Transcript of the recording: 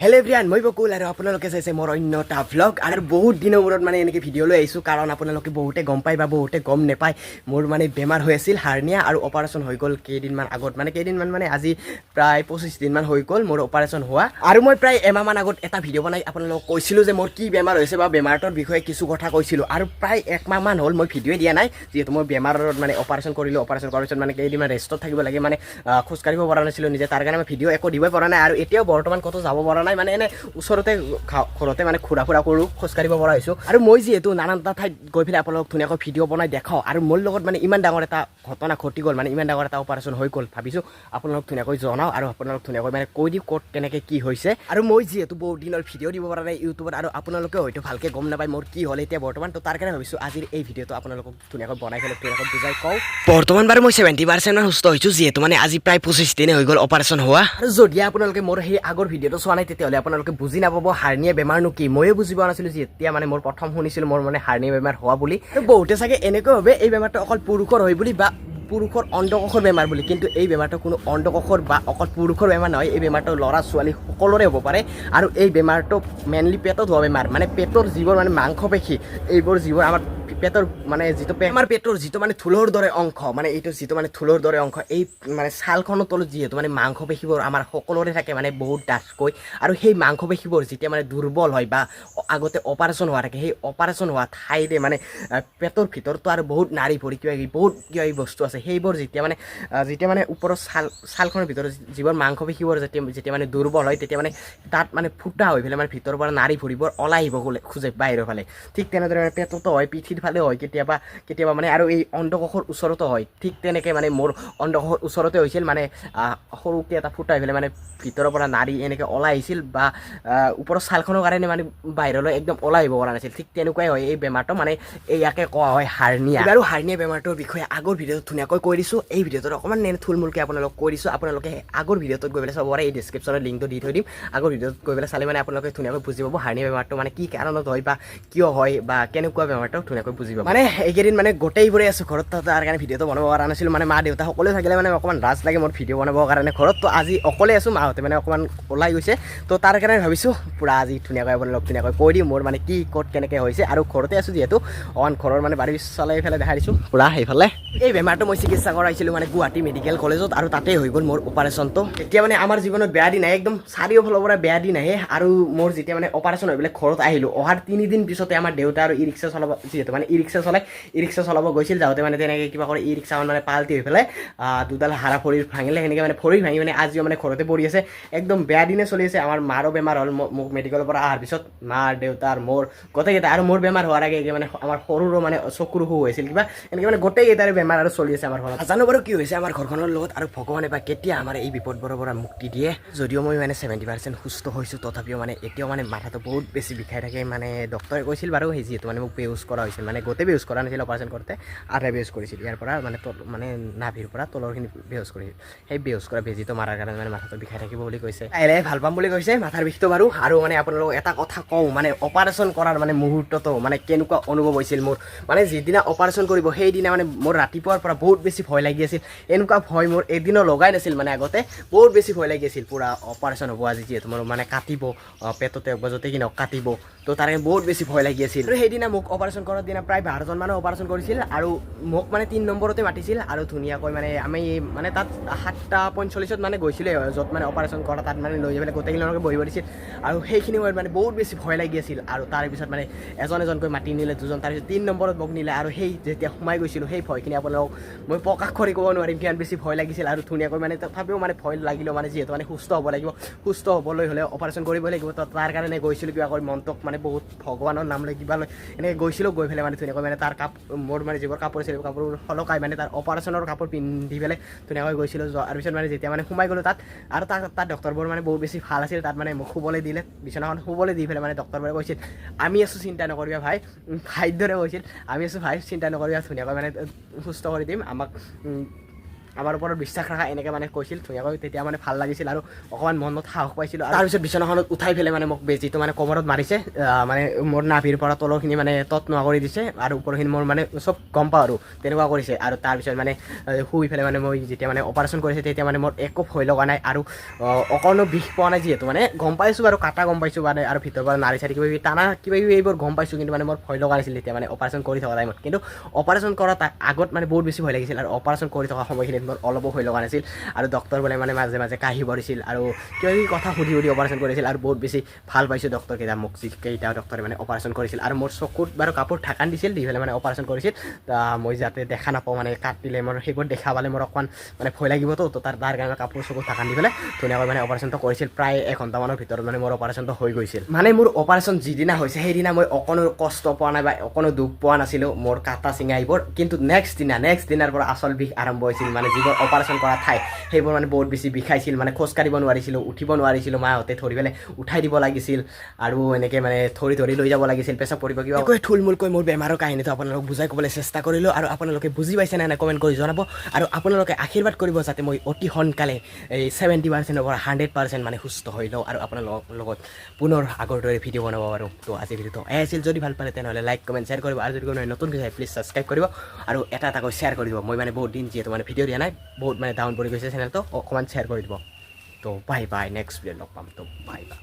Hello' everyone, মই বকুল আৰু আপোনালোকে চাইছে মোৰ অন্য এটা ভ্লগ। আৰু বহুত দিনৰ মূৰত মানে এনেকৈ ভিডিঅ' লৈ আহিছোঁ, কাৰণ আপোনালোকে বহুতে গম পায় বা বহুতে গম নাপায়। মোৰ মানে বেমাৰ হৈ আছিল হাৰ্নিয়া, আৰু অপাৰেশ্যন হৈ গ'ল কেইদিনমান আগত। কেইদিনমান মানে আজি প্ৰায় 25 দিনমান হৈ গ'ল মোৰ অপাৰেশ্যন হোৱা। আৰু মই প্ৰায় এমাহমান আগত এটা ভিডিঅ' বনাই আপোনালোকক কৈছিলোঁ যে মোৰ কি বেমাৰ হৈছে বা বেমাৰটোৰ বিষয়ে কিছু কথা কৈছিলোঁ। আৰু প্ৰায় একমাহমান হ'ল মই ভিডিঅ'ই দিয়া নাই, যিহেতু মই বেমাৰত মানে অপাৰেশ্যন কৰিলোঁ। অপাৰেশ্যন কৰাৰ পিছত মানে কেইদিনমান ৰেষ্টত থাকিব লাগে, মানে খোজকাঢ়িব পৰা নাছিলোঁ নিজে, তাৰ কাৰণে মই ভিডিঅ' একো দিবই পৰা নাই। আৰু এতিয়াও বৰ্তমান ক'তো যাব পৰা নাই, মানে এনে ওচৰতে ঘৰতে মানে ঘূৰা ফুৰা কৰোঁ, খোজকাঢ়িব পৰা হৈছোঁ। আৰু মই যিহেতু নানানটা ঠাইত গৈ পেলাই আপোনালোকক ধুনীয়াকৈ ভিডিঅ' বনাই দেখাওঁ, আৰু মোৰ লগত মানে ইমান ডাঙৰ এটা ঘটনা ঘটি গ'ল, মানে ইমান ডাঙৰ এটা অপাৰেশ্যন হৈ গ'ল, ভাবিছোঁ আপোনালোক ধুনীয়াকৈ জনাওঁ আৰু আপোনালোক ধুনীয়াকৈ মানে কৈ দিওঁ ক'ত কেনেকৈ কি হৈছে। আৰু মই যিহেতু বহুত দিনৰ ভিডিঅ' দিব পৰা নাই ইউটিউবত, আৰু আপোনালোকে হয়তো ভালকৈ গম নাপায় মোৰ কি হ'ল এতিয়া বৰ্তমান, তো তাৰ কাৰণে ভাবিছোঁ আজিৰ এই ভিডিঅ'টো আপোনালোকক ধুনীয়াকৈ বনাই পেলাই ধুনীয়াকৈ বুজাই কওঁ। বৰ্তমান বাৰু মই 70% সুস্থ হৈছোঁ, যিহেতু মানে আজি প্ৰায় 25 দিনে হৈ গ'ল অপাৰেশ্যন হোৱা। আৰু যদি আপোনালোকে মোৰ সেই আগৰ ভিডিঅ'টো চোৱা নাই, তেতিয়াহ'লে আপোনালোকে বুজি নাপাব হাৰ্নিয়া বেমাৰনো কি। ময়ো বুজি পোৱা নাছিলোঁ, যেতিয়া মানে মোৰ প্ৰথম শুনিছিলোঁ মোৰ মানে হাৰ্নিয়া বেমাৰ হোৱা বুলি। আৰু বহুতে চাগে এনেকৈ ভাবে এই বেমাৰটো অকল পুৰুষৰ হয় বুলি, বা পুৰুষৰ অণ্ডকোষৰ বেমাৰ বুলি। কিন্তু এই বেমাৰটো কোনো অণ্ডকোষৰ বা অকল পুৰুষৰ বেমাৰ নহয়, এই বেমাৰটো ল'ৰা ছোৱালী সকলোৰে হ'ব পাৰে। আৰু এই বেমাৰটো মেইনলি পেটত হোৱা বেমাৰ, মানে পেটৰ যিবোৰ মানে মাংসপেশী, এইবোৰ যিবোৰ আমাৰ পেটৰ মানে যিটো আমাৰ পেটৰ যিটো মানে থোলৰ দৰে অংশ, মানে এইটো যিটো মানে থোলৰ দৰে অংশ, এই মানে ছালখনৰ তলত যিহেতু মানে মাংসপেশীবোৰ আমাৰ সকলোৰে থাকে, মানে বহুত ডাঠকৈ। আৰু সেই মাংসপেশীবোৰ যেতিয়া মানে দুৰ্বল হয় বা আগতে অপাৰেশ্যন হোৱা থাকে, সেই অপাৰেশ্যন হোৱা ঠাইৰে মানে পেটৰ ভিতৰতো আৰু বহুত নাড়ী ভৰি কিবা বহুত কিবা বস্তু আছে, সেইবোৰ যেতিয়া মানে ওপৰৰ ছালখনৰ ভিতৰত যিবোৰ মাংসপেশীবোৰ যেতিয়া মানে দুৰ্বল হয়, তেতিয়া মানে তাত মানে ফুটা হৈ পেলাই মানে ভিতৰৰ পৰা নাড়ী ভৰিবোৰ ওলাই আহিব খোজে বাহিৰৰ ফালে। ঠিক তেনেদৰে মানে পেটতো হয়, পিঠিৰ ফালে হয়, কেতিয়াবা মানে, আৰু এই অণ্ডকোষৰ ওচৰতো হয়। ঠিক তেনেকৈ মানে মোৰ অণ্ডকোষৰ ওচৰতে হৈছিল, মানে সৰুকৈ এটা ফুটা হৈ পেলাই মানে ভিতৰৰ পৰা নাড়ী এনেকৈ ওলাই আহিছিল, বা ওপৰৰ ছালখনৰ কাৰণে মানে বাহিৰলৈ একদম ওলাই আহিব পৰা নাছিল। ঠিক তেনেকুৱাই হয় এই বেমাৰটো, মানে ইয়াকে কোৱা হয় হাৰ্নিয়া। আৰু হাৰ্নিয়া বেমাৰটোৰ বিষয়ে আগৰ ভিডিঅ'ত ধুনীয়াকৈ কৈ দিছোঁ, এই ভিডিঅ'টোত অকণমান থুলমূলকৈ আপোনালোকক কৈ দিছোঁ। আপোনালোকে আগৰ ভিডিঅ'টোত গৈ পেলাই চাব পাৰে, এই ডিছক্ৰিপশ্যনৰ লিংকটো দি থৈ দিম। আগৰ ভিডিঅ'ত গৈ পেলাই চালে মানে আপোনালোকে ধুনীয়াকৈ বুজি পাব হাৰ্নিয়া বেমাৰটো মানে কি কাৰণত হয়, বা কিয় হয়, বা কেনেকুৱা বেমাৰটো ধুনীয়াকৈ বুজি পাব। মানে এইকেইদিন মানে গোটেইবোৰে আছোঁ ঘৰত, তাৰ কাৰণে ভিডিঅ'টো বনাব পৰা নাছিলোঁ। মানে মা দেউতা সকলোৱে থাকিলে মানে অকণমান লাজ লাগে মোৰ ভিডিঅ' বনাবৰ কাৰণে ঘৰত। তো আজি অকলে আছোঁ, মাহঁতে মানে অকণমান ওলাই গৈছে, তো তাৰ কাৰণে ভাবিছোঁ পূৰা আজি ধুনীয়াকৈ আপোনালোক ধুনীয়াকৈ কৈ দিম মোৰ মানে কি ক'ত কেনেকৈ হৈছে। আৰু ঘৰতে আছোঁ যিহেতু, অকণ ঘৰৰ মানে বাৰী পিছফালে এইফালে দেখাই দিছোঁ পূৰা সেইফালে। এই বেমাৰটো মই চিকিৎসা কৰাইছিলোঁ মানে গুৱাহাটী মেডিকেল কলেজত, আৰু তাতেই হৈ গ'ল মোৰ অপাৰেশ্যনটো। এতিয়া মানে আমাৰ জীৱনত বেয়া দিন আহে, একদম চাৰিওফালৰ পৰা বেয়া দিন আহে। আৰু মোৰ যেতিয়া মানে অপাৰেশ্যন হৈ পেলাই ঘৰত আহিলোঁ, অহাৰ 3 দিন পিছতে আমাৰ দেউতা আৰু ই ৰিক্সা চলাব, যিহেতু মানে ই ৰিক্সা চলাব গৈছিল, যাওঁতে মানে তেনেকৈ কিবা কৰি ই ৰিক্সাখন মানে পাল্টি হৈ পেলাই দুডাল হাড় ভৰি ভাঙিলে। সেনেকৈ মানে ভৰি ভাঙি মানে আজিও মানে ঘৰতে পৰি আছে, একদম বেয়া দিনে চলি আছে। আমাৰ মাৰো বেমাৰ হ'ল, মোক মেডিকেলৰ পৰা অহাৰ পিছত মাৰ দেউতাৰ মোৰ গোটেইকেইটা, আৰু মোৰ বেমাৰ হোৱাৰ আগে মানে আমাৰ সৰুৰো মানে চকুৰ অসুখ হৈছিল কিবা, এনেকৈ মানে গোটেইকেইটাৰে বেমাৰ আৰু চলি আছে আমাৰ ঘৰত। নাজানো বাৰু কি হৈছে আমাৰ ঘৰখনৰ লগত, আৰু ভগৱানে বা কেতিয়া আমাৰ এই বিপদবোৰৰ পৰা মুক্তি দিয়ে। যদিও মই মানে 70% সুস্থ হৈছোঁ, তথাপিও মানে এতিয়াও মানে মাথাটো বহুত বেছি বিষাই থাকে। মানে ডক্টৰে কৈছিল বাৰু, সেই যিহেতু মানে মোক বেহুচ কৰা হৈছিল, মানে গোটেই বেহুচ কৰা নাছিল, অপাৰেশ্যন কৰোঁতে আধা বেহুচ কৰিছিল, ইয়াৰ পৰা মানে নাভিৰ পৰা তলৰখিনি বেহুচ কৰিছিল। সেই বেহুচ কৰা বেজীটো মাৰাৰ কাৰণে মানে মাথাটো বিষাই থাকিব বুলি কৈছে, লাহে ভাল পাম বুলি কৈছে মাথাৰ বিষটো বাৰু। আৰু মানে আপোনালোকক এটা কথা কওঁ, মানে অপাৰেশ্যন কৰাৰ মানে মুহূৰ্তটো মানে কেনেকুৱা অনুভৱ হৈছিল মোৰ, মানে যিদিনা অপাৰেশ্যন কৰিব সেইদিনা মানে মোৰ ৰাতিপুৱাৰ পৰা বহুত বেছি ভয় লাগি আছিল। এনেকুৱা ভয় মোৰ এদিনো লগাই নাছিল, মানে আগতে বহুত বেছি ভয় লাগি আছিল। পূৰা অপাৰেশ্যন হ'ব আজি, যিহেতু মোৰ মানে কাটিব পেটতে হওক বা য'তে কি নহওক কাটিব, তো তাৰে বহুত বেছি ভয় লাগি আছিল। আৰু সেইদিনা মোক অপাৰেশ্যন কৰাৰ দিনা প্ৰায় 12জন মানুহ অপাৰেশ্যন কৰিছিল, আৰু মোক মানে 3 নম্বৰতে মাতিছিল। আৰু ধুনীয়াকৈ মানে আমি মানে তাত 7:45 মানে গৈছিলে, য'ত মানে অপাৰেশ্যন কৰা তাত মানে লৈ যাবলৈ গোটেইখিনিলৈকে বহিব দিছিল। আৰু সেইখিনি সময়ত মানে বহুত বেছি ভয় লাগি আছিল। আৰু তাৰপিছত মানে এজনকৈ মাতি নিলে 2জন, তাৰপিছত 3 নম্বৰত মোক নিলে। আৰু সেই যেতিয়া সোমাই গৈছিলোঁ, সেই ভয়খিনি আপোনালোকক মই প্ৰকাশ কৰি ক'ব নোৱাৰিম কিমান বেছি ভয় লাগিছিল। আৰু ধুনীয়াকৈ মানে তথাপিও মানে ভয় লাগিলেও মানে যিহেতু মানে সুস্থ হ'ব লাগিব, সুস্থ হ'বলৈ হ'লে অপাৰেশ্যন কৰিবই লাগিব, তো তাৰ কাৰণে গৈছিলোঁ কিবা কৰি মনটোক মানে বহুত ভগৱানৰ নাম লৈ কিবা লৈ এনেকৈ গৈছিলোঁ। গৈ পেলাই মানে ধুনীয়াকৈ মানে তাৰ মোৰ মানে যিবোৰ কাপোৰ আছিল কাপোৰবোৰ সলকাই মানে তাৰ অপাৰেশ্যনৰ কাপোৰ পিন্ধি পেলাই ধুনীয়াকৈ গৈছিলোঁ। যোৱাৰ পিছত মানে যেতিয়া মানে সোমাই গ'লোঁ তাত, আৰু তাত ডক্টৰবোৰ মানে বহুত বেছি ভাল আছিল। তাত মানে মোক শুবলৈ দিলে, বিচনাখন শুবলৈ দি পেলাই মানে ডক্টৰবোৰে কৈছিল আমি আছোঁ, চিন্তা নকৰিবা ভাই, ভাইৰ দৰে কৈছিল আমি আছোঁ ভাই, চিন্তা নকৰিবা, ধুনীয়াকৈ মানে সুস্থ কৰি দিম, আমাক আমাৰ ওপৰত বিশ্বাস ৰাখা এনেকৈ মানে কৈছিল ধুনীয়াকৈ তেতিয়া মানে ভাল লাগিছিল আৰু অকণমান মনত সাহস পাইছিলোঁ আৰু তাৰপিছত বিচনাখনত উঠাই পেলাই মানে মোক বেজীটো মানে কমৰত মাৰিছে মানে মোৰ নাভিৰ পৰা তলৰখিনি মানে তত নোহোৱা কৰি দিছে আৰু ওপৰখিনি মোৰ মানে চব গম পাওঁ আৰু তেনেকুৱা কৰিছে আৰু তাৰপিছত মানে শুই পেলাই মানে মই যেতিয়া মানে অপাৰেশ্যন কৰিছে তেতিয়া মানে মোৰ একো ভয় লগা নাই আৰু অকণো বিষ পোৱা নাই যিহেতু মানে গম পাইছোঁ বাৰু কাটা গম পাইছোঁ মানে আৰু ভিতৰৰ পৰা নাৰী চাৰি কিবা কিবি টানা কিবা কিবি এইবোৰ গম পাইছোঁ কিন্তু মানে মোৰ ভয় লগা নাছিল তেতিয়া মানে অপাৰেশ্যন কৰি থকা টাইমত কিন্তু অপাৰেশ্যন কৰা আগত মানে বহুত বেছি ভয় লাগিছিল আৰু অপাৰেশ্যন কৰি থকা সময়খিনিত মোৰ অলপো ভয় লগা নাছিল আৰু ডক্টৰ বোলে মানে মাজে মাজে কাহি পৰিছিল আৰু কিবা কিবি কথা সুধি অপাৰেশ্যন কৰিছিল আৰু বহুত বেছি ভাল পাইছোঁ ডক্টৰকেইটা মোক যিকেইটা ডক্টৰে মানে অপাৰেশ্যন কৰিছিল আৰু মোৰ চকুত বাৰু কাপোৰ ঢাকান দিছিল দি পেলাই মানে অপাৰেশ্যন কৰিছিল মই যাতে দেখা নাপাওঁ মানে কাটিলে মোৰ সেইবোৰ দেখা পালে মোৰ অকণমান মানে ভয় লাগিবতো তো তাৰ কাৰণে কাপোৰ চকুত ঢাকান দি পেলাই ধুনীয়াকৈ মানে অপাৰেশ্যনটো কৰিছিল প্ৰায় এঘণ্টামানৰ ভিতৰত মানে মোৰ অপাৰেশ্যনটো হৈ গৈছিল মানে মোৰ অপাৰেশ্যন যিদিনা হৈছে সেইদিনা মই অকণো কষ্ট পোৱা নাই বা অকণো দুখ পোৱা নাছিলোঁ মোৰ কাটা চিঙা এইবোৰ কিন্তু নেক্সট দিনাৰ পৰা আচল বিষ আৰম্ভ হৈছিল মানে যিবোৰ অপাৰেশ্যন কৰা ঠাই সেইবোৰ মানে বহুত বেছি বিষাইছিল মানে খোজ কাঢ়িব নোৱাৰিছিলোঁ উঠিব নোৱাৰিছিলোঁ মাহঁতে ধৰি পেলাই উঠাই দিব লাগিছিল আৰু এনেকৈ মানে ধৰি লৈ যাব লাগিছিল পেচাব কৰিব কিবা থুলমূলকৈ মোৰ বেমাৰৰ কাহিনীটো আপোনালোকক বুজাই ক'বলৈ চেষ্টা কৰিলোঁ আৰু আপোনালোকে বুজি পাইছে নে কমেণ্ট কৰি জনাব আৰু আপোনালোকে আশীৰ্বাদ কৰিব যাতে মই অতি সোনকালে এই 70%ৰ পৰা 100% মানে সুস্থ হৈ লওঁ আৰু আপোনালোকৰ লগত পুনৰ আগৰ দৰে ভিডিঅ' বনাব পাৰোঁ তো আজি ভিডিঅ'টো আছিল যদি ভাল পালে তেনেহ'লে লাইক কমেণ্ট শ্বেয়াৰ কৰিব আৰু যদি কোনো নতুন কিছু প্লিজ ছাবস্ক্ৰাইব কৰিব আৰু এটাকৈ শ্বেয়াৰ কৰি দিব মই মানে বহুত দিন যিহেতু মানে ভিডিঅ' দিয়া নাই বহুত মানে ডাউন পৰি গৈছে চেনেলটো অকণমান শ্বেয়াৰ কৰি দিব তো বাই বাই নেক্সট ভিডিঅ' লগ পাম তো বাই বাই